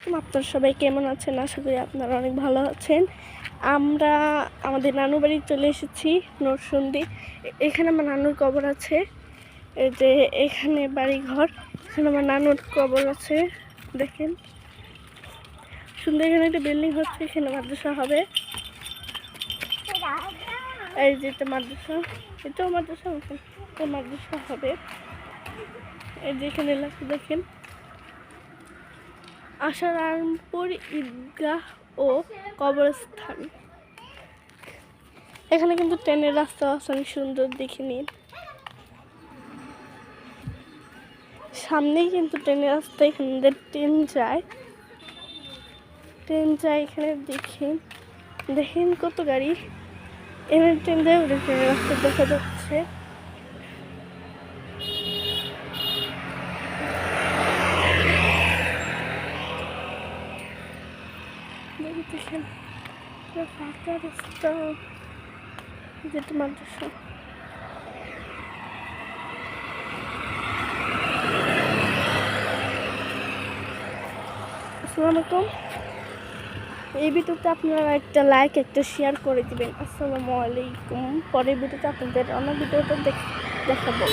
আপনারা সবাই কেমন আছেন? আশা করি আপনারা অনেক ভালো আছেন। আমরা আমাদের নানু বাড়ি চলে এসেছি নরসিংদী। এখানে আমার নানুর কবর আছে। এই যে এখানে বাড়ি ঘর, এখানে আমার নানুর কবর আছে। দেখেন সুন্দর, এখানে একটা বিল্ডিং হচ্ছে, এখানে মাদ্রাসা হবে। এই যে এটা মাদ্রাসা, এটাও মাদ্রাসা, এটা মাদ্রাসা হবে। এই যে এখানে লেখা দেখেন আশারামপুর ঈদগাহ ও কবরস্থান। এখানে কিন্তু ট্রেনের রাস্তা আছে, অনেক সুন্দর, দেখে নিন। সামনেই কিন্তু ট্রেনের রাস্তা, এখানে ট্রেন যায় এখানে। দেখেন কত গাড়ি, এখানে ট্রেন যায়, ট্রেনের রাস্তা দেখা যাচ্ছে। দেখেন ফাঁকা রাস্তা, যেটা মাদ্রাসা। আসসালামু আলাইকুম। এই ভিডিওতে আপনারা একটা লাইক, একটা শেয়ার করে দিবেন। আসসালামু আলাইকুম। পরের ভিডিওতে আপনাদের অন্য ভিডিওটা দেখাবো।